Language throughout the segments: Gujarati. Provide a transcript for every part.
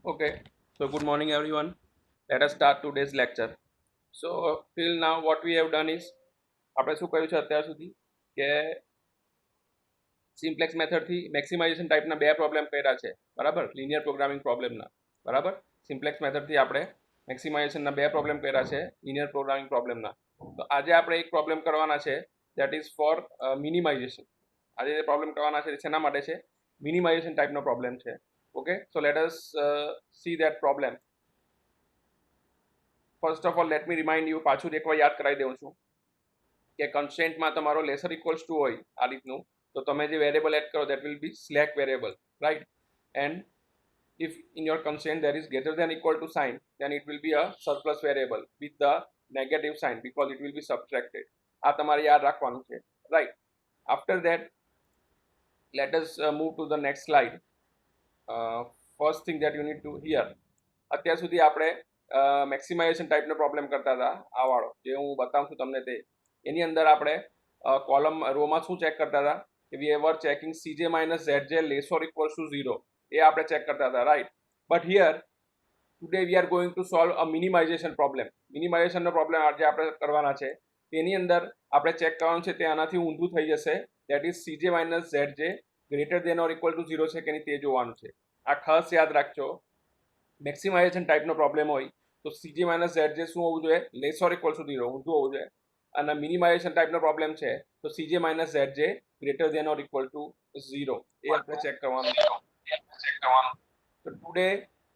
Okay, so good morning everyone. Let us start today's lecture. So till now what we have done is આપણે શું કર્યું છે અત્યાર સુધી કે સિમ્પ્લેક્સ મેથડથી મેક્સિમાઇઝેશન ટાઈપના બે પ્રોબ્લેમ કર્યા છે બરાબર લિનિયર પ્રોગ્રામિંગ પ્રોબ્લેમના બરાબર સિમ્પ્લેક્સ મેથડથી આપણે મેક્સિમાઇઝેશનના બે પ્રોબ્લેમ કર્યા છે લિનિયર પ્રોગ્રામિંગ પ્રોબ્લેમના તો આજે આપણે એક પ્રોબ્લેમ કરવાના છે દેટ ઇઝ ફોર મિનિમાઇઝેશન આજે જે પ્રોબ્લેમ કરવાના છે શેના માટે છે મિનિમાઇઝેશન ટાઈપનો પ્રોબ્લેમ છે okay so let S C that problem first of all let me remind you પાછું એકવાર યાદ કરાવી દઉં છું કે કન્સ્ટ્રેન્ટમાં તમારો લેસર ઇક્વલ્સ ટુ હોય આ રીતનું તો તમે જે વેરિયેબલ એડ કરો that will be slack variable right and if in your constraint there is greater than equal to sign then it will be a surplus variable with the negative sign because it will be subtracted આ તમારે યાદ રાખવાનું છે right after that let us move to the next slide first thing that you need to hear અત્યાર સુધી આપણે મેક્સિમાઇઝેશન ટાઈપનો પ્રોબ્લેમ કરતા હતા આ વાળો જે હું બતાવું છું તમને તે એની અંદર આપણે કોલમ રોમાં શું ચેક કરતા હતા કે we were checking CJ minus Z J less or equals to 0 એ આપણે ચેક કરતા હતા right but here today we are going to solve a minimization problem મિનિમાઇઝેશનનો પ્રોબ્લેમ આજે આપણે કરવાના છે તેની અંદર આપણે ચેક કરવાનું છે તે આનાથી ઊંધું થઈ જશે that is CJ minus Z જે greater than or equal to 0 છે કે નહીં તે જોવાનું છે આ ખાસ યાદ રાખજો મેક્સિમાઇઝેશન ટાઈપનો પ્રોબ્લેમ હોય તો સીજે માઇનસ ઝેડ જે શું હોવું જોઈએ લેસ ઓર ઇક્વલ ટુ 0 ઊંધું હોવું જોઈએ અને મિનિમાઇઝેશન ટાઈપનો પ્રોબ્લેમ છે તો સીજે માઇનસ ઝેડ જે greater than or equal to 0 એ આપણે ચેક કરવાનું છે તો today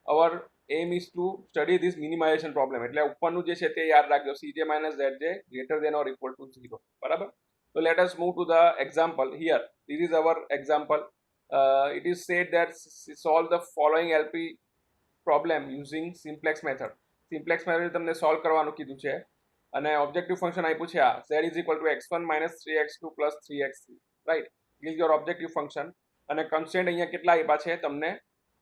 our aim is to study this minimization problem એટલે ઉપરનું જે છે તે યાદ રાખજો સીજે માઇનસ ઝેડ જે greater than or equal to 0 બરાબર તો let us move to the example here this is our example it is said that solve the following LP problem using simplex method simplex method તમને સોલ્વ કરવાનું કીધું છે અને ઓબ્જેક્ટિવ ફંક્શન આપ્યું છે આ z is equal to x1 minus 3x2 plus 3x3 right is your objective function અને કન્સ્ટ્રેન્ટ અહીંયા કેટલા આપ્યા છે તમને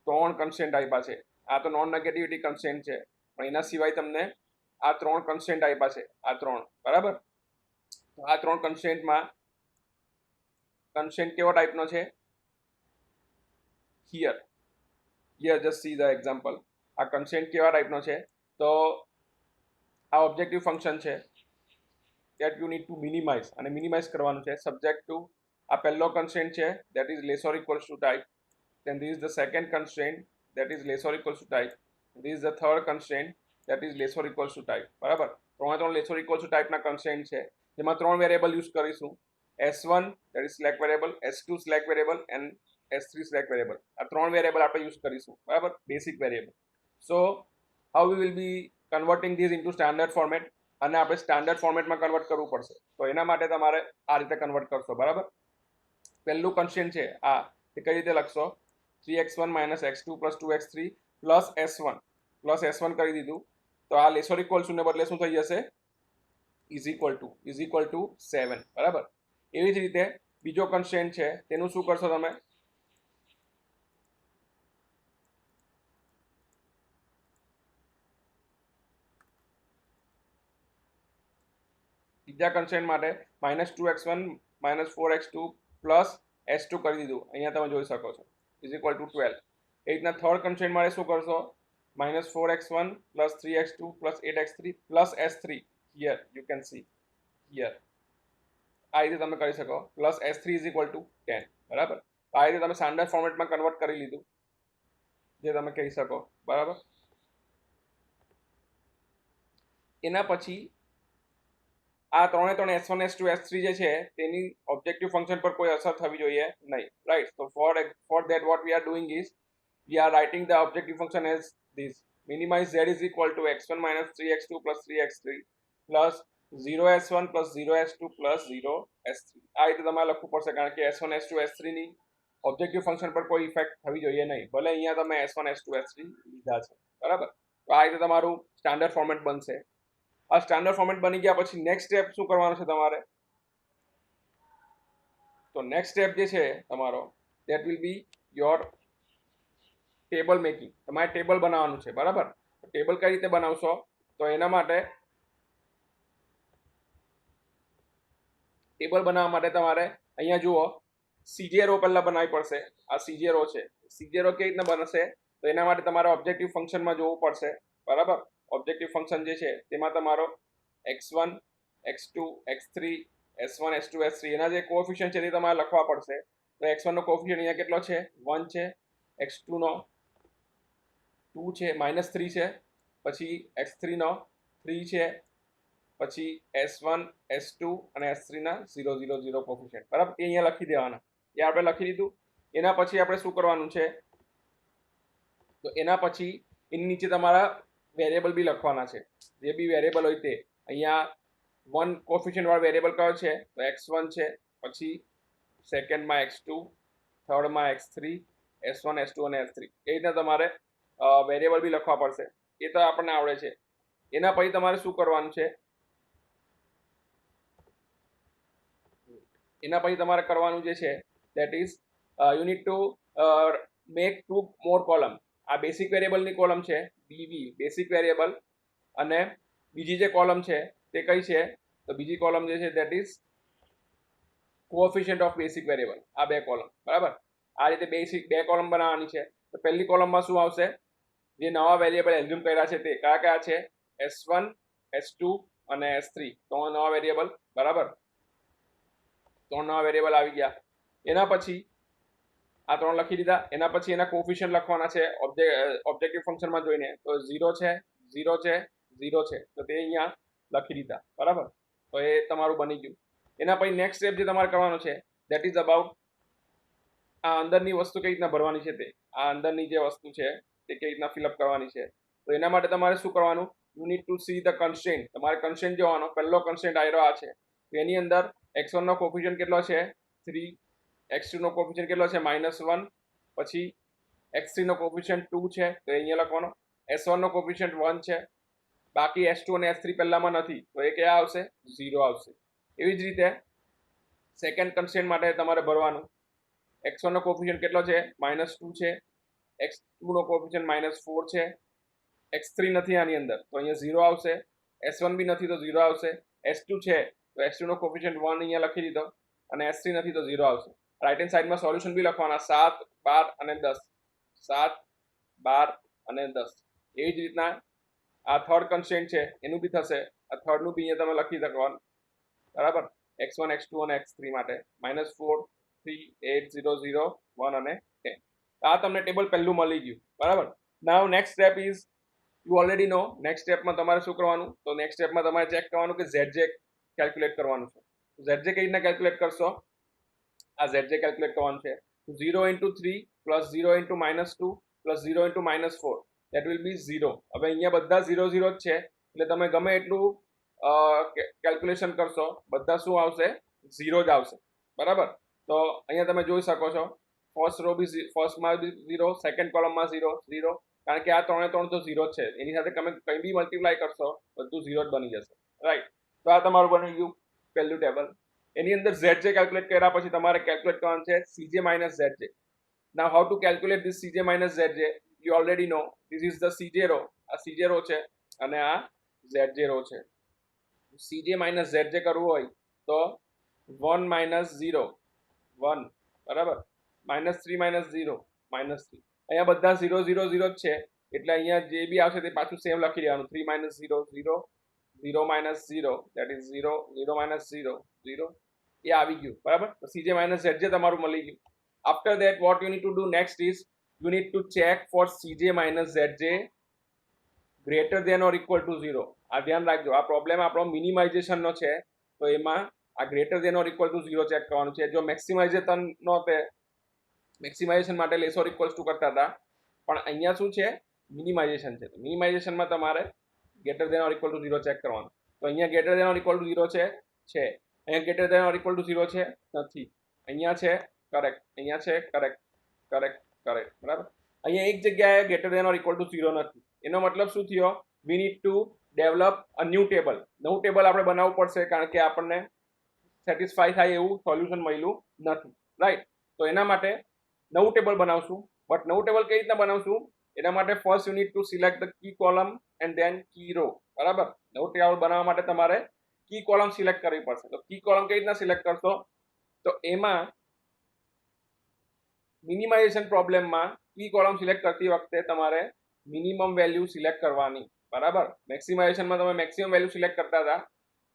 ત્રણ કન્સ્ટ્રેન્ટ આપ્યા છે આ તો નોન નેગેટિવિટી કન્સ્ટ્રેન્ટ છે પણ એના સિવાય તમને આ ત્રણ કન્સ્ટ્રેન્ટ આપ્યા છે આ ત્રણ બરાબર તો આ ત્રણ કન્સ્ટ્રેન્ટમાં કન્સ્ટ્રેન્ટ કેવો ટાઈપનો છે here just see the example આ કન્સ્ટ્રેન્ટ કેવા ટાઈપનો છે તો આ ઓબ્જેક્ટિવ ફંક્શન છે that you need to minimize અને મિનિમાઇઝ કરવાનું છે સબ્જેક્ટ ટુ આ પહેલો કન્સ્ટ્રેન્ટ છે that is less or equals to type then this is the second constraint that is less or equals to type this is the third constraint that is less or equals to type બરાબર ત્રણ less or equals to type ના કન્સ્ટ્રેન્ટ છે જેમાં ત્રણ વેરિયેબલ યુઝ કરીશું s1 that is slack variable s2 slack variable and s3 slack variable આ ત્રણ વેરિયેબલ આપણે યુઝ કરીશું બરાબર basic variable so how we will be converting this into standard format અને આપણે સ્ટાન્ડર્ડ ફોર્મેટમાં કન્વર્ટ કરવું પડશે તો એના માટે તમારે આ રીતે કન્વર્ટ કરશો બરાબર પહેલું કન્સ્ટ્રેન્ટ છે આ તે કઈ રીતે લખશો 3x1 minus x2 plus 2x3 plus s1 કરી દીધું તો આ લેસ ઓર ઇક્વલ ટુ ને બદલે શું થઈ જશે ઇઝ ઇક્વલ ટુ 7 બરાબર એવી જ રીતે બીજો કન્સ્ટ્રેન્ટ છે તેનું શું કરશો તમે બીજા કન્સ્ટ્રેન્ટ માટે -2x1 -4x2 પ્લસ s2 કરી દીધું અહીંયા તમે જોઈ શકો છો ઇઝ ઇક્વલ ટુ 12 એ રીતના થર્ડ કન્સ્ટ્રેન્ટ માટે શું કરશો -4x1 plus 3x2 plus 8x3 plus s3 here you can see here આ રીતે તમે કરી શકો plus s3 is equal to 10 બરાબર આ રીતે તમે સ્ટાન્ડર્ડ ફોર્મેટમાં કન્વર્ટ કરી લીધું જે તમે કહી શકો બરાબર એના પછી આ ત્રણે ત્રણ s1 s2 s3 જે છે તેની ઓબ્જેક્ટિવ ફંક્શન પર કોઈ અસર થવી જોઈએ નહીં રાઈટ તો for that what we are doing is we are writing the objective function as this minimise z is equal to x1 minus 3x2 plus 3x3 plus 0s1 plus 0s2 plus 0s3 આ રીતે તમારે લખવું પડશે કારણ કે s1 s2 s3 ની ઓબ્જેક્ટિવ ફંક્શન પર કોઈ ઇફેક્ટ થવી જોઈએ નહીં ભલે અહીંયા તમે s1 s2 s3 લીધા છે બરાબર તો આ રીતે તમારું સ્ટાન્ડર્ડ ફોર્મેટ બનશે આ સ્ટાન્ડર્ડ ફોર્મેટ બની ગયા પછી નેક્સ્ટ સ્ટેપ શું કરવાનું છે તમારે તો નેક્સ્ટ સ્ટેપ જે છે તમારો that will be your table making તમારે ટેબલ બનાવવાનું છે બરાબર ટેબલ કઈ રીતે બનાવશો તો એના માટે ટેબલ બનાવવા માટે તમારે અહીંયા જુઓ સીજે રો પહેલા બનાવવી પડશે આ સીજે રો છે સીજે રો કેવી રીતના બનશે તો એના માટે તમારે ઓબ્જેક્ટિવ ફંક્શનમાં જોવું પડશે, બરાબર. ઓબ્જેક્ટિવ ફંક્શન જે છે તેમાં તમારો x1 x2 x3 s1 s2 s3 એના જે કોએફિશિયન્ટ છે તે તમારે લખવા પડશે. તો x1 નો કોએફિશિયન્ટ અહીંયા કેટલો છે 1 છે, x2 નો 2 છે -3 છે, પછી x3 નો 3 છે, પછી s1 s2 અને s3 ના 0 0 0 કોએફિશિયન્ટ, બરાબર. એ અહીંયા લખી દેવાના. એ આપણે લખી દીધું. એના પછી આપણે શું કરવાનું છે, તો એના પછી એની નીચે તમારા વેરિયેબલ બી લખવાના છે. જે બી વેરિયેબલ હોય તે અહીંયા 1 કોએફિશિયન્ટ વાળો વેરિયેબલ કયો છે, તો x1 છે, પછી સેકન્ડમાં x2, થર્ડમાં x3, s1 s2 અને s3 એ રીતના તમારે વેરિયેબલ બી લખવા પડશે. એ તો આપણને આવડે છે. એના પછી તમારે શું કરવાનું છે, એના પછી તમારે કરવાનું જે છે that is you need to make 2 more column. આ બેસિક વેરિયેબલની કોલમ છે BV બેસિક વેરિયેબલ, અને બીજી જે કોલમ છે તે કઈ છે, તો બીજી કોલમ જે છે that is coefficient of basic variable. આ બે કોલમ, બરાબર. આ રીતે બેસિક બે કોલમ બનાવવાની છે. તો પહેલી કોલમમાં શું આવશે, જે નવા વેરિયેબલ એઝ્યુમ કર્યા છે તે કયા કયા છે, s1 s2 અને s3 ત્રણ નવા વેરિયેબલ, બરાબર. ત્રણ નવા વેરિયેબલ આવી ગયા. એના પછી આ ત્રણ લખી દીધા. એના પછી એના કોએફિશિયન્ટ લખવાના છે ઓબ્જેક્ટિવ ફંક્શનમાં જોઈને. તો 0 છે 0 છે 0 છે, તો તે અહીંયા લખી દીધા, બરાબર. તો એ તમારું બની ગયું. એના પછી નેક્સ્ટ સ્ટેપ જે તમારે કરવાનું છે દેટ ઇઝ અબાઉટ આ અંદરની વસ્તુ કઈ રીતના ભરવાની છે, તે આ અંદરની જે વસ્તુ છે તે કઈ રીતના ફિલઅપ કરવાની છે. તો એના માટે તમારે શું કરવાનું, you need two see the constraint. તમારે કન્સ્ટ્રેન્ટ જોવાનો. પહેલો કન્સ્ટ્રેન્ટ આયરો આ છે. તો એની અંદર x1 નો કોએફિશિયન્ટ કેટલો છે 3, x2 નો કોએફિશિયન્ટ કેટલો છે -1, પછી x3 નો કોએફિશિયન્ટ 2 છે, તો અહીંયા લખવાનો. s1 નો કોએફિશિયન્ટ 1 છે, બાકી s2 અને s3 પહેલામાં નથી, તો એ ક્યાં આવશે 0 આવશે. એવી જ રીતે સેકન્ડ કન્સ્ટ્રેન્ટ માટે તમારે ભરવાનું. x1 નો કોએફિશિયન્ટ કેટલો છે -2 છે, x2 નો કોએફિશિયન્ટ -4 છે, x3 નથી આની અંદર, તો અહીંયા 0 આવશે. s1 બી નથી તો 0 આવશે. s2 છે તો s2 નો કોએફિશિયન્ટ 1 અહીંયા લખી દીધો, અને s3 નથી તો 0 આવશે. રાઈટ હેન્ડ સાઈડમાં સોલ્યુશન બી લખવાના 7 12 અને 10, 7 12 અને 10. એવી જ રીતના આ થર્ડ કન્સ્ટ્રેન્ટ છે એનું બી થશે. આ થર્ડનું બી અહીંયા તમે લખી શકવાનું, બરાબર. x1 x2 અને x3 માટે -4 3 8 0 0 1 અને 10. આ તમને ટેબલ પહેલું મળી ગયું, બરાબર. Now next step is you already know. નેક્સ્ટ સ્ટેપમાં તમારે શું કરવાનું, તો નેક્સ્ટ સ્ટેપમાં તમારે ચેક કરવાનું કે zj કેલ્ક્યુલેટ કરવાનું છે. zj કઈ રીતના કેલ્ક્યુલેટ કરશો, આ zj કેલ્ક્યુલેટ કરવાનું છે. 0 × 3 + 0 × -2 + 0 × -4 that will be 0. હવે અહીંયા બધા 0 0 જ છે, એટલે તમે ગમે એટલું કેલ્ક્યુલેશન કરશો બધા શું આવશે 0 જ આવશે, બરાબર. તો અહીંયા તમે જોઈ શકો છો ફર્સ્ટ રો બી ફર્સ્ટમાં બી 0, સેકન્ડ કોલમમાં 0 0, કારણ કે આ ત્રણે ત્રણ તો 0 જ છે. એની સાથે તમે કંઈ બી મલ્ટીપ્લાય કરશો બધું 0 જ બની જશે, રાઈટ. તો આ તમારું બની ગયું પહેલું ટેબલ. એની અંદર zj કેલ્ક્યુલેટ કર્યા પછી તમારે કેલ્ક્યુલેટ કરવાનું છે cj - zj. Now how to calculate this cj - zj, you already know. This is the cj row. આ cj રો છે અને આ zj રો છે. cj - zj કરવું હોય તો 1 - 0 1, બરાબર, -3 - 0 -3. અહીંયા બધા 0 0 0 જ છે, એટલે અહીંયા જે બી આવશે તે પાછું સેમ લખી દેવાનું. 3 - 0 0 0 - 0 that is 0 0 - 0 0. એ આવી ગયું, બરાબર. તો cj - zj તમારું મળી ગયું. After that what you need to do next is you need to check for cj - zj greater than or equal to 0. આ ધ્યાન રાખજો, આ પ્રોબ્લેમ આપણો મિનિમાઇઝેશનનો છે, તો એમાં આ greater than or equal to 0 check કરવાનું છે. જો મેક્સિમાઇઝેશન નો તે મેક્સિમાઇઝેશન માટે લેસ ઓર ઇક્વલ્સ ટુ કરતા હતા, પણ અહીંયા શું છે મિનિમાઇઝેશન છે. મિનિમાઇઝેશનમાં તમારે greater than or equal to 0 check કરવાનું. તો અહીંયા greater than or equal to 0 છે, અહીંયા greater than or equal to 0 છે, નથી. અહીંયા છે કરેક્ટ, અહીંયા છે કરેક્ટ કરેક્ટ કરેક્ટ, બરાબર. અહીંયા એક જગ્યાએ greater than or equal to 0 નથી. એનો મતલબ શું થયો, we need to develop a new table. નવું ટેબલ આપણે બનાવવું પડશે, કારણ કે આપણને સેટિસ્ફાય થાય એવું સોલ્યુશન મળ્યું નથી, રાઈટ. તો એના માટે નવું ટેબલ બનાવશું. બટ નવું ટેબલ કઈ રીતના બનાવશું, એના માટે first you need to select the key column and then key row, બરાબર. નવું ટેબલ બનાવવા માટે તમારે કી કોલમ સિલેક્ટ કરવી પડશે. તો કી કોલમ કઈ રીતના સિલેક્ટ કરશો, તો એમાં મિનિમાઇઝેશન પ્રોબ્લેમમાં કી કોલમ સિલેક્ટ કરતી વખતે તમારે મિનિમમ વેલ્યુ સિલેક્ટ કરવાની, બરાબર. મેક્સિમાઇઝેશનમાં તમે મેક્સિમમ વેલ્યુ સિલેક્ટ કરતા હતા,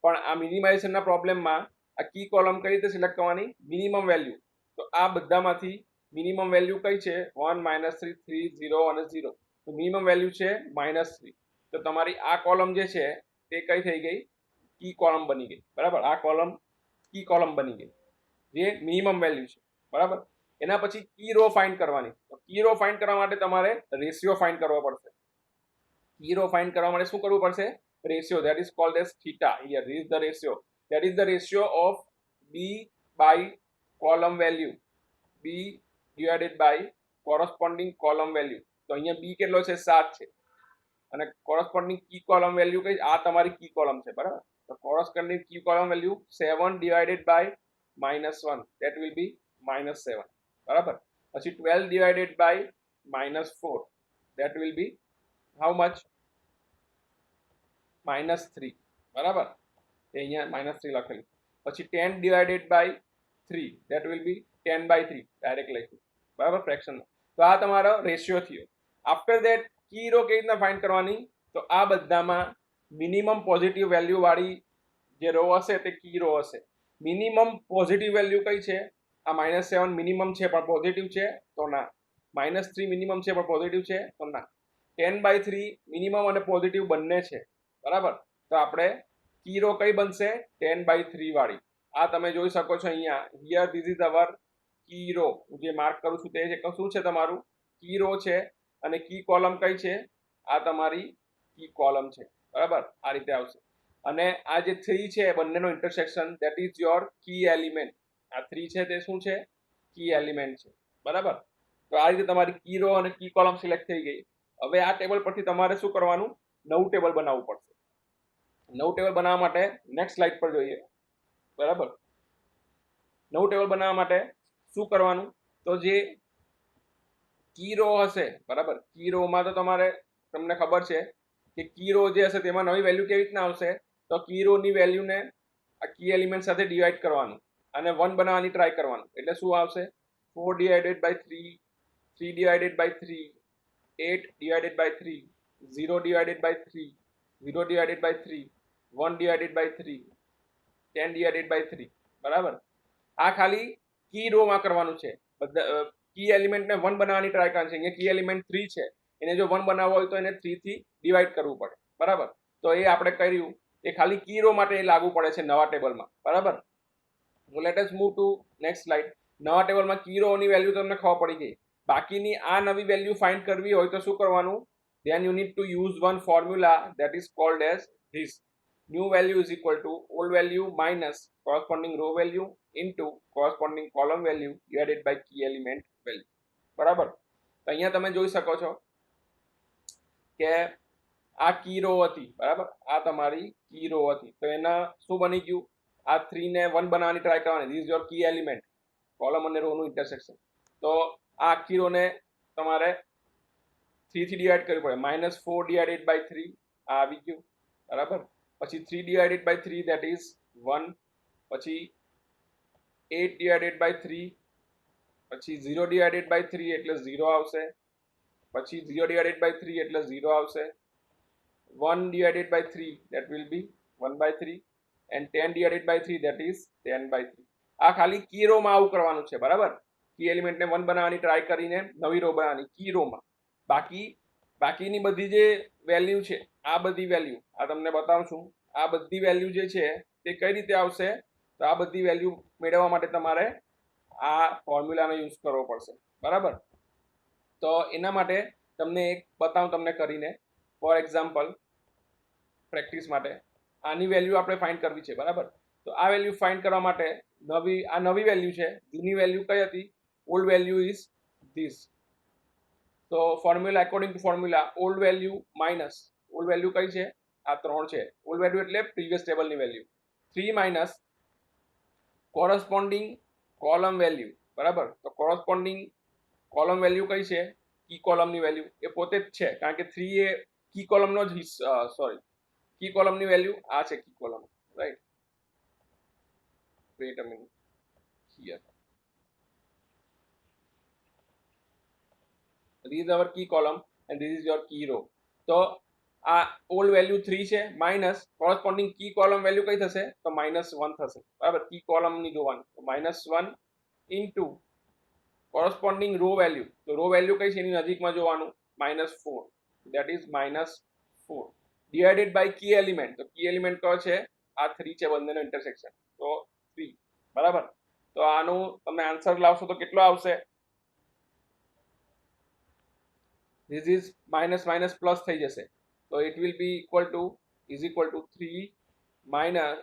પણ આ મિનિમાઇઝેશનના પ્રોબ્લેમમાં આ કી કોલમ કઈ રીતે સિલેક્ટ કરવાની? Minimum value. તો આ બધામાંથી મિનિમમ વેલ્યુ કઈ છે? 1, -3, 3, 0 અને 0. તો મિનિમમ વેલ્યુ છે -3. તો તમારી આ કોલમ જે છે તે કઈ થઈ ગઈ? કી કોલમ બની ગઈ, બરાબર. આ કોલમ કી કોલમ બની ગઈ, જે મિનિમમ વેલ્યુ છે, બરાબર. એના પછી કી રો ફાઇન્ડ કરવાની. તો કી રો ફાઇન્ડ કરવા માટે તમારે રેશિયો ફાઇન્ડ કરવો પડશે. કી રો ફાઇન્ડ કરવા માટે શું કરવું પડશે? Ratio, that is called as theta. Here is the ratio, that is the ratio of b by column value, b divided by corresponding column value. તો અહીંયા b કેટલો છે? 7 છે, અને કોરસ્પોન્ડિંગ કી કોલમ વેલ્યુ કઈ? આ તમારી કી કોલમ છે, બરાબર. તો corresponding key column value 7 divided by -1, that will be -7, બરાબર. પછી 12 divided by -4, that will be how much? -3, બરાબર. અહીંયા -3 લખેલું. પછી 10 divided by 3, that will be 10/3, direct લખ્યું, બરાબર, ફ્રેક્શન. તો આ તમારો રેશિયો થયો. આફ્ટર ધેટ કી રો કેવી રીતના ફાઇન્ડ કરવાની? તો આ બધામાં મિનિમમ પોઝિટિવ વેલ્યુ વાળી જે રો હશે તે કી રો હશે. મિનિમમ પોઝિટિવ વેલ્યુ કઈ છે? આ -7 મિનિમમ છે પણ પોઝિટિવ છે? તો ના. -3 મિનિમમ છે પણ પોઝિટિવ છે? તો ના. 10/3 મિનિમમ અને પોઝિટિવ બંને છે, બરાબર. તો આપણે કી રો કઈ બનશે? 10/3 વાળી. આ તમે જોઈ શકો છો અહીંયા. Here this is our key row. હું જે માર્ક કરું છું તે છે શું છે? તમારું કી રો છે. અને કી કોલમ કઈ છે? આ તમારી કી કોલમ છે, બરાબર. આ રીતે આવશે. અને આ જે 3 છે બંનેનો intersection, that is your key element. આ 3 છે તે શું છે? કી એલિમેન્ટ છે, બરાબર. તો આ રીતે તમારી કી રો અને કી કોલમ સિલેક્ટ થઈ ગઈ. હવે આ ટેબલ પરથી તમારે શું કરવાનું? નવું ટેબલ બનાવવું પડશે. નવું ટેબલ બનાવવા માટે નેક્સ્ટ સ્લાઇડ પર જોઈએ, બરાબર. નવું ટેબલ બનાવવા માટે શું કરવાનું? તો જે કી રો હશે, બરાબર, કી રોમાં તો તમને ખબર છે કે કી રો જે હશે તેમાં નવી વેલ્યુ કેવી રીતના આવશે? તો કી રોની વેલ્યુને આ કી એલિમેન્ટ સાથે ડિવાઈડ કરવાનું અને 1 બનાવવાની ટ્રાય કરવાનું. એટલે શું આવશે? 4 divided by 3, 3 divided by 3, 8 divided by 3, 0 divided by 3, 0 divided by 3, 1 divided by 3, 10 divided by 3, બરાબર. આ ખાલી કી રોમાં કરવાનું છે. બધા કી એલિમેન્ટને 1 બનાવવાની ટ્રાય કરવાની છે. અહીંયા કી એલિમેન્ટ 3 છે, એને જો 1 બનાવવો હોય તો એને 3 થી ડિવાઈડ કરવું પડે, બરાબર. તો એ આપણે કર્યું. એ ખાલી કી રો માટે લાગુ પડે છે નવા ટેબલમાં, બરાબર. તો let us move two next slide. નવા ટેબલમાં કી રોની વેલ્યુ તમને ખબર પડી ગઈ. બાકીની આ નવી વેલ્યુ ફાઇન્ડ કરવી હોય તો શું કરવાનું? then you need to use one formula that is called as this. New value is equal to old value minus corresponding row value into corresponding column value divided by key element value, બરાબર. તો અહીંયા તમે જોઈ શકો છો કે આ કી રો હતી, બરાબર. આ તમારી કી રો હતી. તો એના શું બની ગયું? આ 3 ને 1 બનાવવાની ટ્રાય કરવાની. This is your key element, column અને રો નું ઇન્ટરસેક્શન. તો આ આખી રો ને તમારે 3 થી ડિવાઈડ કરવી પડે. -4 divided by 3 આ આવી ગયું, બરાબર. પછી 3 divided by 3 that is 1. પછી 8 divided by 3, પછી 0 divided by 3 એટલે 0 આવશે. પછી 0 divided by 3 એટલે 0 આવશે. 1 divided by 3 that will be 1/3 and 10 divided by 3 that is 10/3. આ ખાલી કી રો માં આવું કરવાનું છે, બરાબર. કી એલિમેન્ટ ને 1 બનાવવાની ટ્રાય કરીને નવી રો બનાવવાની કી રો માં. બાકીની બધી જે વેલ્યુ છે, આ બધી વેલ્યુ આ તમને બતાવું છું. આ બધી વેલ્યુ જે છે તે કઈ રીતે આવશે? તો આ બધી વેલ્યુ મેળવવા માટે તમારે આ ફોર્મ્યુલાનો યુઝ કરવો પડશે, બરાબર. તો એના માટે તમને એક બતાવું તમને કરીને. ફોર એક્ઝામ્પલ, પ્રેક્ટિસ માટે આની વેલ્યુ આપણે ફાઇન્ડ કરવી છે, બરાબર. તો આ વેલ્યુ ફાઇન્ડ કરવા માટે નવી વેલ્યુ છે. જૂની વેલ્યુ કઈ હતી? Old value is this. તો formula, according to formula, old value minus old value કઈ છે? આ 3 છે. ઓલ્ડ વેલ્યુ એટલે પ્રીવિયસ ટેબલની value. 3 minus corresponding column value, બરાબર. તો કોરસ્પોન્ડિંગ કોલમ વેલ્યુ કઈ છે? કી કોલમની વેલ્યુ. એ પોતે જ છે, કારણ કે 3 એ કી કોલમનો જ કી કોલમની વેલ્યુ આ છે. Key column, right. Wait a minute here. This is our key column and this is your key row. તો આ ઓલ્ડ વેલ્યુ 3 છે minus corresponding key column value કઈ થશે તો -1 થશે, બરાબર. કી કોલમની જોવાનું તો -1 ઇન્ટુ કોરસ્પોન્ડિંગ રો વેલ્યુ, તો રો વેલ્યુ કઈ છે એની નજીકમાં જોવાનું -4, that is -4 divided by key element. તો કી એલિમેન્ટ કયો છે આ 3 છે, બંનેનો ઇન્ટરસેક્શન, તો 3, બરાબર. તો આનું તમે આન્સર લાવશો તો કેટલો આવશે? This is minus minus plus થઈ જશે, તો it will be equal to 3 minus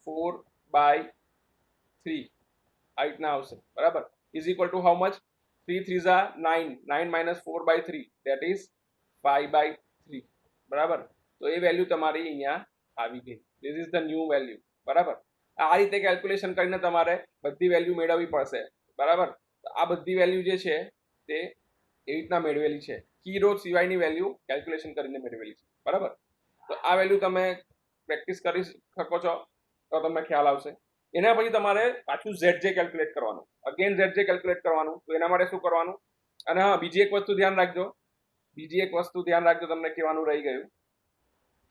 4/3 આ રીતના આવશે, બરાબર. Is equal to how much? 3 3 Jha 9, 9 minus 4/3 that is 5/3, બરાબર. તો એ વેલ્યુ તમારી અહીંયા આવી ગઈ. This is the new value, બરાબર. આ રીતે કેલ્ક્યુલેશન કરીને તમારે બધી વેલ્યુ મેળવવી પડશે, બરાબર. આ બધી વેલ્યુ જે છે તે એવી રીતના મેળવેલી છે, કી રો સિવાયની વેલ્યુ કેલ્ક્યુલેશન કરીને મેળવેલી છે, બરાબર. તો આ વેલ્યુ તમે પ્રેક્ટિસ કરી શકો છો તો તમને ખ્યાલ આવશે. એના પછી તમારે પાછું ZJ કેલ્ક્યુલેટ કરવાનું, અગેન ZJ કેલ્ક્યુલેટ કરવાનું. તો એના માટે શું કરવાનું? અને હા, બીજી એક વસ્તુ ધ્યાન રાખજો, તમને કહેવાનું રહી ગયું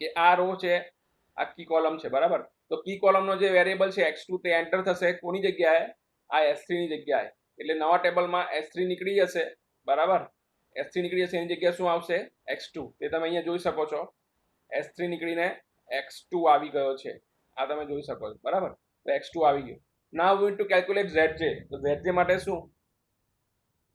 કે આ રો છે, આ કી કોલમ છે, બરાબર. તો કી કોલમનો જે વેરિયેબલ છે x2 તે એન્ટર થશે કોની જગ્યાએ? આ S3 ની જગ્યાએ. એટલે નવા ટેબલમાં S3 નીકળી જશે, બરાબર. S3 નીકળી જશે, એની જગ્યાએ શું આવશે? x2. તે તમે અહીંયા જોઈ શકો છો, S3 નીકળીને x2 આવી ગયો છે, આ તમે જોઈ શકો છો, બરાબર. તો x2 આવી ગયો. નાઉ વી ટુ કેલ્ક્યુલેટ ZJ. તો ZJ માટે શું?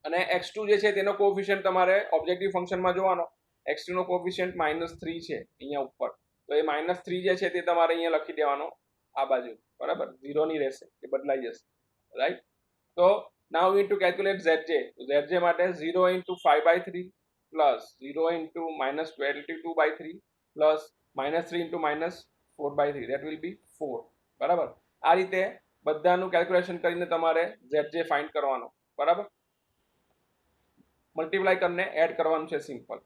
અને x2 જે છે તેનો કોએફિશિયન્ટ તમારે ઓબ્જેક્ટિવ ફંક્શનમાં જોવાનો. x2 નો કોએફિશિયન્ટ -3 છે અહીંયા ઉપર, તો એ -3 જે છે તે તમારે અહીંયા લખી દેવાનો આ બાજુ, બરાબર. 0 ની રહેશે, એ બદલાઈ જશે, રાઈટ. તો નાઉ વી ટુ કેલ્ક્યુલેટ ZJ. તો ZJ માટે 0 into 5/3 plus 0 into -22/3 plus -3 into -4/3 that will be 4, બરાબર. આ રીતે બધાનું કેલ્ક્યુલેશન કરીને તમારે ZJ ફાઇન્ડ કરવાનો, બરાબર. મલ્ટીપ્લાય કરીને એડ કરવાનું છે, સિમ્પલ.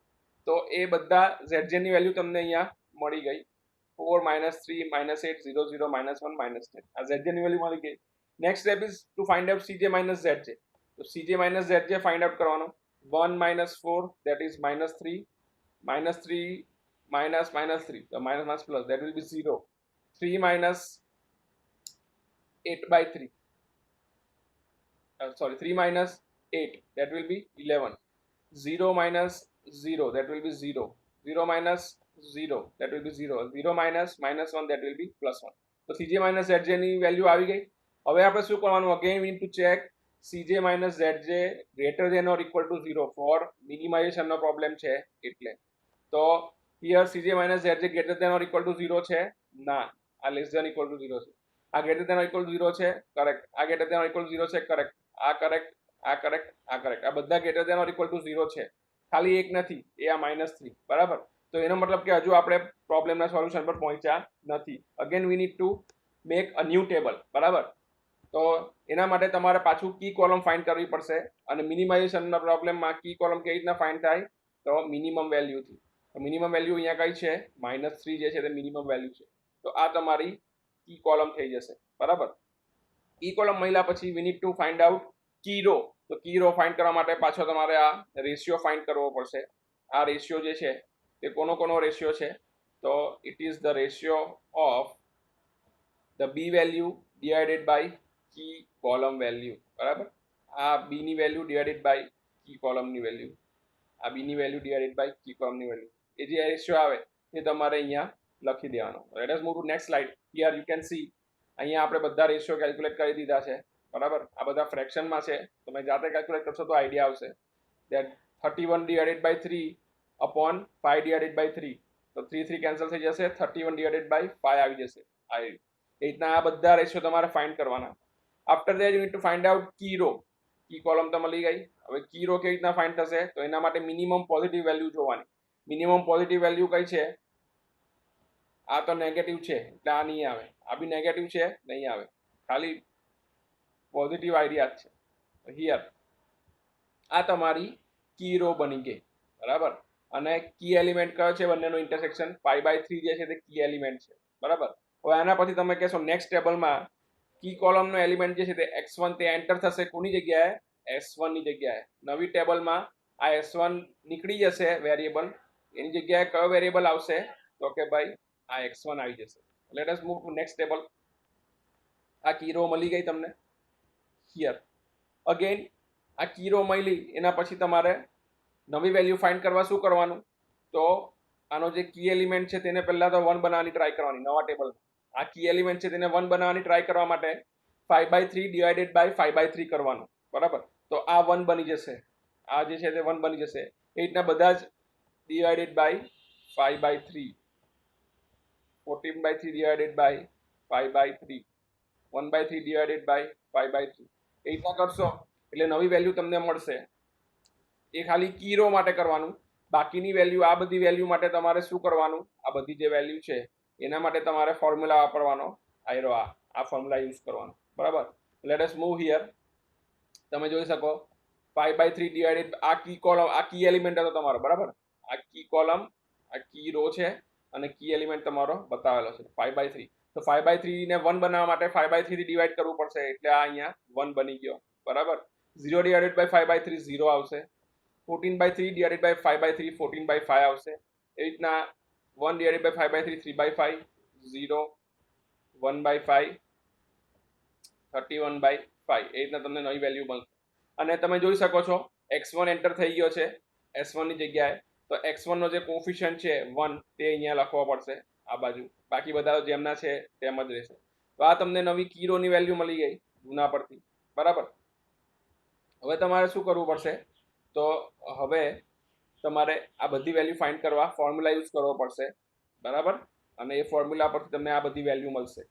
તો એ બધા ZJ ની વેલ્યુ તમને અહીંયા મળી ગઈ. 4 -3 -8 0 0 -1 -10 આ ZJ ની વેલ્યુ મળી ગઈ. Next step is two find out CJ - ZJ. તો CJ - ZJ ફાઇન્ડ આઉટ કરવાનો. 1 - 4 દેટ ઇઝ -3 -3 -3 તો minus plus that will be 0. 3 -8/3 sorry 3 - 8 that will be 11. 0 - 0 that will be 0. 0 - 0 that will be 0. 0 -1 that will be +1. તો CJ - ZJ ની વેલ્યુ આવી ગઈ. હવે આપણે શું કરવાનું? Again we need to check CJ - ZJ greater than or equal to 0 ફોર મિનિમાઇઝેશનનો પ્રોબ્લેમ છે એટલે. તો here CJ - ZJ greater than or equal to 0 છે? ના, આ લેસ ધેન ઇક્વલ ટુ 0 છે. આ greater than or equal to 0 છે, કરેક્ટ. આ greater than or equal to 0 છે, કરેક્ટ. આ કરેક્ટ, આ કરેક્ટ, આ કરેક્ટ. આ બધા greater than or equal to 0 છે, ખાલી એક નથી, એ આ -3, બરાબર. તો એનો મતલબ કે હજુ આપણે પ્રોબ્લેમના સોલ્યુશન પર પહોંચ્યા નથી. Again we need to make a new table, બરાબર. તો એના માટે તમારે પાછું કી કોલમ ફાઇન્ડ કરવી પડશે. અને મિનિમાઇઝેશનના પ્રોબ્લેમમાં કી કોલમ કેવી રીતના ફાઇન્ડ થાય? તો મિનિમમ વેલ્યુથી. તો મિનિમમ વેલ્યુ અહીંયા કઈ છે? -3 જે છે તે મિનિમમ વેલ્યુ છે. તો આ તમારી કી કોલમ થઈ જશે, બરાબર. કી કોલમ મળ્યા પછી we need to find out key row. તો કી રો ફાઇન્ડ કરવા માટે પાછો તમારે આ રેશિયો ફાઇન્ડ કરવો પડશે. આ રેશિયો જે છે તે કોનો રેશિયો છે? તો it is the ratio of the B value divided by key column value, બરાબર. આ બી ની વેલ્યુ ડિવાઇડેડ બાય કી કોલમની વેલ્યુ, આ બી ની વેલ્યુ ડિવાઇડેડ બાય કી કોલમની વેલ્યુ, એ જે રેશિયો આવે એ તમારે અહીંયા લખી દેવાનો. Late us move two next slide. Here you can see અહીંયા આપણે બધા રેશિયો કેલ્ક્યુલેટ કરી દીધા છે, બરાબર. આ બધા ફ્રેક્શનમાં છે, તમે જાતે કેલ્ક્યુલેટ કરશો તો આઈડિયા આવશે. That 31 divided by 3 upon 5 divided by 3, તો 3 3 કેન્સલ થઈ જશે, 31 ડિવાઇડેડ બાય 5 આવી જશે. આ રીતના આ બધા રેશિયો તમારે ફાઇન્ડ કરવાના. After that you need to find out key row. Key column તો મળી ગઈ. હવે કી રો કેવી રીતના ફાઇન્ડ થશે? તો એના માટે મિનિમમ પોઝિટિવ વેલ્યુ જોવાની. મિનિમમ પોઝિટિવ વેલ્યુ કઈ છે? આ તો નેગેટિવ છે એટલે આ નહીં આવે, આ બી નેગેટિવ છે, નહીં આવે, ખાલી પોઝિટિવ આઈડિયા છે. હિયર આ તમારી કી રો બની ગઈ, બરાબર. અને કી એલિમેન્ટ કયો છે? બંનેનો ઇન્ટરસેક્શન 5/3 જે છે તે કી એલિમેન્ટ છે, બરાબર. હવે આના પછી તમે કહેશો નેક્સ્ટ ટેબલમાં કી કોલમનો એલિમેન્ટ જે છે તે x1 તે એન્ટર થશે કોની જગ્યાએ? S1 ની જગ્યાએ નવી ટેબલમાં આ S1 નીકળી જશે વેરિયેબલ, એની જગ્યાએ કયો વેરિયેબલ આવશે તો કે ભાઈ આ X1 આવી જશે. Late us move two next table. આ કી રો મળી ગઈ તમને હિયર. અગેન આ કી રો મળી એના પછી તમારે નવી વેલ્યુ ફાઇન્ડ કરવા શું કરવાનું, તો આનો જે કી એલિમેન્ટ છે તેને પહેલા તો 1 બનાવવાની ટ્રાય કરવાની નવા ટેબલમાં. આ કી એલિમેન્ટ છે તેને 1 બનાવવાની ટ્રાય કરવા માટે 5/3 ડિવાઇડેડ બાય 5/3 કરવાનું, બરાબર. તો આ 1 બની જશે, આ જે છે તે 1 બની જશે. એ રીતના બધા જ divided by 5/3, 14/3 divided by 5/3, 1/3 divided by 5/3. એ રીતના કરશો એટલે નવી વેલ્યુ તમને મળશે. એ ખાલી કી રો માટે કરવાનું. બાકીની વેલ્યુ, આ બધી વેલ્યુ માટે તમારે શું કરવાનું, આ બધી જે વેલ્યુ છે એના માટે તમારે ફોર્મ્યુલા વાપરવાનો, આ ફોર્મ્યુલા યુઝ કરવાનો, બરાબર. Late us move here. તમે જોઈ શકો 5/3 ડિવાઇડેડ, આ કી કોલમ, આ કી એલિમેન્ટ હતો તમારો, બરાબર. આ કી કોલમ, આ કી રો છે અને કી એલિમેન્ટ તમારો બતાવેલો છે 5/3. તો 5/3 ને 1 બનાવવા માટે 5/3 થી ડિવાઈડ કરવું પડશે, એટલે આ અહીંયા 1 બની ગયો, બરાબર. 0 ડિવાઇડેડ બાય 5/3 0 આવશે. 14/3 ડિવાઇડેડ બાય 5/3 14/5 આવશે. એ રીતના 1 ડિવાઇડેડ બાય 5/3 3/5 0, 1/5 31/5. એ રીતના તમને નવી વેલ્યુ મળશે. અને તમે જોઈ શકો છો X1 એન્ટર થઈ ગયો છે S1 ની જગ્યાએ. તો X1 નો જે કોફિશિયન્ટ છે 1 તે અહીંયા લખવો પડશે આ બાજુ, બાકી બધા જેમના છે તેમ જ રહેશે. તો આ તમને નવી કી રો ની વેલ્યુ મળી ગઈ જૂના પરથી, બરાબર. હવે તમારે શું કરવું પડશે, તો હવે તમારે આ બધી વેલ્યુ ફાઇન્ડ કરવા ફોર્મ્યુલા યુઝ કરવો પડશે, બરાબર. અને એ ફોર્મ્યુલા પરથી તમને આ બધી વેલ્યુ મળશે.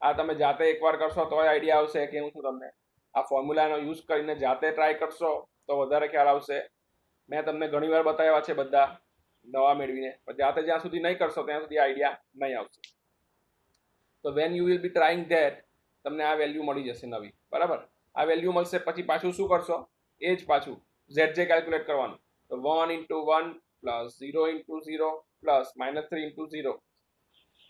આ તમે જાતે એકવાર કરશો તો આઈડિયા આવશે કે હું છું તમને. આ ફોર્મ્યુલાનો યુઝ કરીને જાતે ટ્રાય કરશો તો વધારે ખ્યાલ આવશે. મેં તમને ઘણીવાર બતાવ્યા છે બધા નવા મેળવીને, પણ જાતે જ્યાં સુધી નહીં કરશો ત્યાં સુધી આઈડિયા નહીં આવશે. તો when you will be trying that તમને આ વેલ્યુ મળી જશે નવી, બરાબર. આ વેલ્યુ મળશે પછી પાછું શું કરશો, એ જ પાછું ZJ કેલ્ક્યુલેટ કરવાનું. તો 1 × 1 plus 0 × 0 plus -3 × 0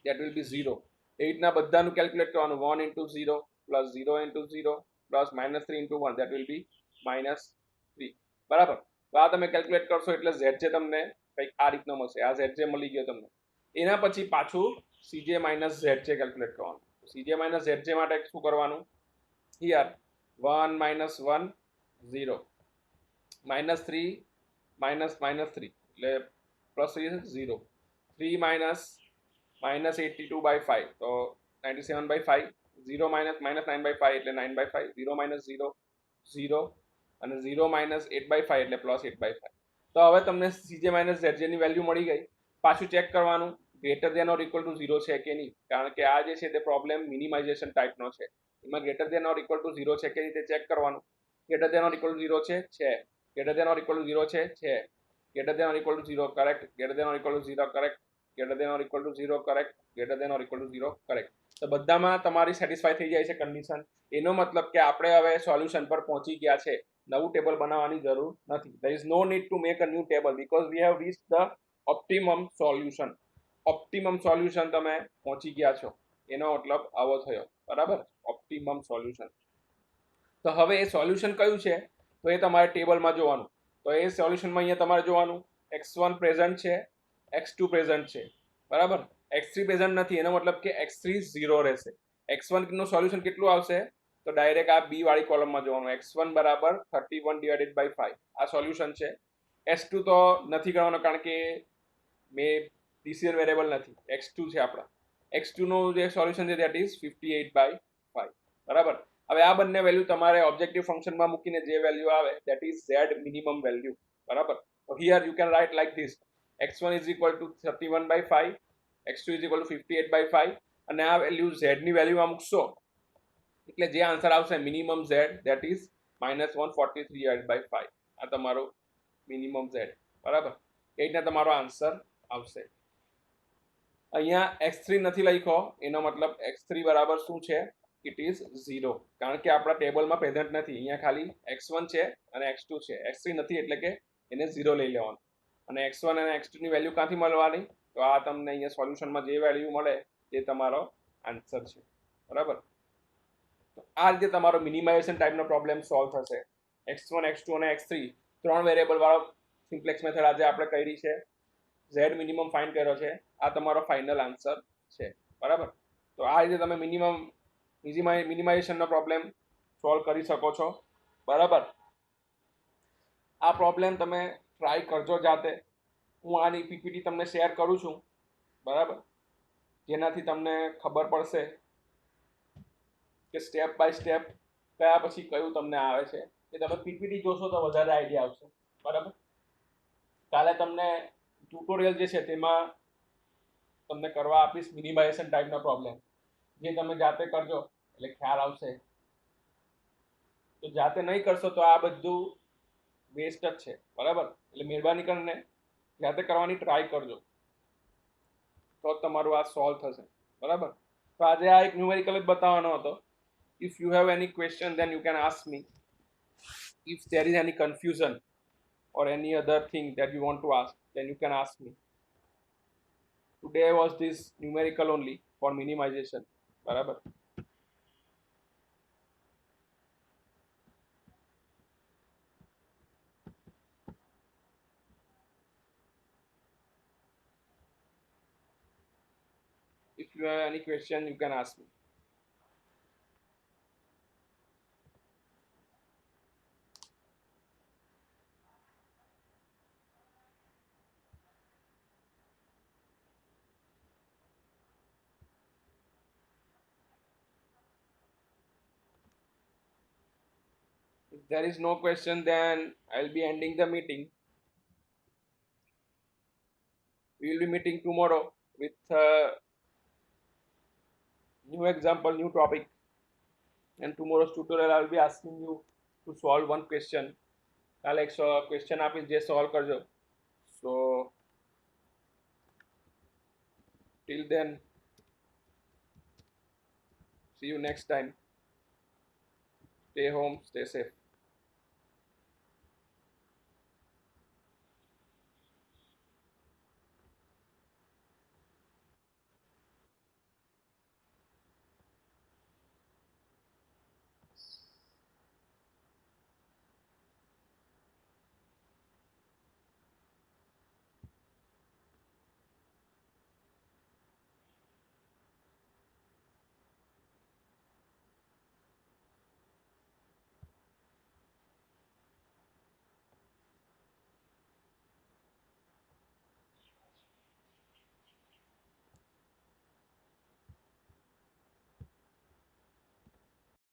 that will be 0. એ રીતના બધાનું કેલ્ક્યુલેટ કરવાનું. 1 × 0 plus 0 × 0 plus -3 × 1 that will be -3, બરાબર. તો આ તમે કેલ્ક્યુલેટ કરશો એટલે ZJ તમને કંઈક આ રીતનો મળશે. આ ZJ મળી ગયો તમને. એના પછી પાછું CJ - ZJ કેલ્ક્યુલેટ કરવાનું. CJ - ZJ માટે શું કરવાનું, હિયર 1 - 1 0, -3 -3 એટલે પ્લસ 0, 3 -82/5 તો 97/5, 0 -9/5 એટલે 9/5, 0 - 0 0 અને 0 - 8/5 એટલે +8/5. તો હવે તમને CJ - ZJ ની વેલ્યુ મળી ગઈ. પાછું ચેક કરવાનું greater than or equal to 0 છે કે નહીં, કારણ કે આ જે છે તે પ્રોબ્લેમ મિનિમાઇઝેશન ટાઈપનો છે. એમાં greater than or equal to 0 છે કે રીતે ચેક કરવાનું. Greater than or equal to 0 છે, greater than or equal to 0 છે, greater than or equal to 0 correct, greater than or equal to 0 correct, greater than or equal to 0 correct, greater than or equal to 0 correct. તો બધામાં તમારી સેટિસ્ફાય થઈ જાય છે કન્ડિશન. એનો મતલબ કે આપણે હવે સોલ્યુશન પર પહોંચી ગયા છે. નવું ટેબલ બનાવવાની જરૂર નથી. there is no need to make a new table because we have reached the optimum solution. Optimum solution તમે પહોંચી ગયા છો, એનો મતલબ આવો થયો, બરાબર. Optimum solution. તો હવે એ સોલ્યુશન કયું છે તો એ તમારે ટેબલમાં જોવાનું. તો એ સોલ્યુશનમાં અહીંયા તમારે જોવાનું X1 પ્રેઝન્ટ છે, X2 પ્રેઝન્ટ છે, બરાબર. X3 પ્રેઝન્ટ નથી, એનો મતલબ કે X3 0 રહેશે. X1 નું સોલ્યુશન કેટલું આવશે, તો ડાયરેક્ટ આ બી વાળી કોલમમાં જોવાનું. X1 બરાબર 31/5 આ સોલ્યુશન છે. S2 તો નથી ગણવાનો કારણ કે મેં ડિસિઝન વેરિયેબલ નથી, X2 છે આપણા. X2 નું જે સોલ્યુશન છે ધેટ ઇઝ 58/5, બરાબર. હવે આ બંને વેલ્યુ તમારે ઓબ્જેક્ટિવ ફંક્શનમાં મૂકીને જે વેલ્યુ આવે that is Z minimum value, બરાબર. તો here you can write like this. X1 is equal to 31/5, X2 is equal to 58/5 અને આ વેલ્યુ Z ની વેલ્યુમાં મૂકશો એટલે જે આન્સર આવશે મિનિમમ Z ધેટ ઇઝ -143/5. આ તમારો મિનિમમ Z, બરાબર. એ રીતના તમારો આન્સર આવશે. અહીંયા X3 નથી લખ્યો, એનો મતલબ X3 બરાબર શું છે, ઇટ ઇઝ 0, કારણ કે આપણા ટેબલમાં પ્રેઝન્ટ નથી. અહીંયા ખાલી X1 છે અને X2 છે, X3 નથી એટલે કે એને 0 લઈ લેવાનું. અને X1 અને X2 ની વેલ્યુ ક્યાંથી મળવાની, તો આ તમને અહીંયા સોલ્યુશનમાં જે વેલ્યુ મળે તે તમારો આન્સર છે, બરાબર. તો આ રીતે તમારો મિનિમાઇઝેશન ટાઈપનો પ્રોબ્લેમ સોલ્વ થશે. x1 x2 અને x3 ત્રણ વેરિયેબલ વાળો સિમ્પ્લેક્સ મેથડ આજે આપણે કરી છે. z મિનિમમ ફાઇન્ડ કર્યો છે. આ તમારો ફાઇનલ આન્સર છે. બરાબર. તો આ રીતે તમે મિનિમાઇઝેશનનો પ્રોબ્લેમ સોલ્વ કરી શકો છો. બરાબર. આ પ્રોબ્લેમ તમે ટ્રાય કરજો જાતે. હું આની પીપીટી તમને શેર કરું છું. બરાબર. જેનાથી તમને ખબર પડશે કે સ્ટેપ બાય સ્ટેપ કયા પછી કયું તમને આવે છે. એ તમે પીપીટી જોશો તો વધારે આઈડિયા આવશે. બરાબર. કાલે તમને ટ્યુટોરિયલ જે છે તેમાં તમને કરવા આપીશ મિનિમાઇઝેશન ટાઈપનો પ્રોબ્લેમ, જે તમે જાતે કરજો એટલે ખ્યાલ આવશે. તો જાતે નહીં કરશો તો આ બધું વેસ્ટ જ છે. બરાબર. એટલે મહેરબાની કરીને જાતે કરવાની ટ્રાય કરજો, તો તમારું આ સોલ્વ થશે. બરાબર. તો આજે આ એક ન્યુમેરિકલ જ બતાવવાનો હતો. If you have any question then you can ask me. If there is any confusion or any other thing that you want to ask, then you can ask me. Today was this numerical only for minimization. બરાબર. If you have any question, you can ask me. If there is no question, then I'll be ending the meeting. We will be meeting tomorrow with new example, new topic. And tomorrow's tutorial I'll be asking you to solve one question. કાલે એક ક્વેશ્ચન આપીશ જે સોલ્વ કરજો. So till then, see you next time. Stay home, stay safe.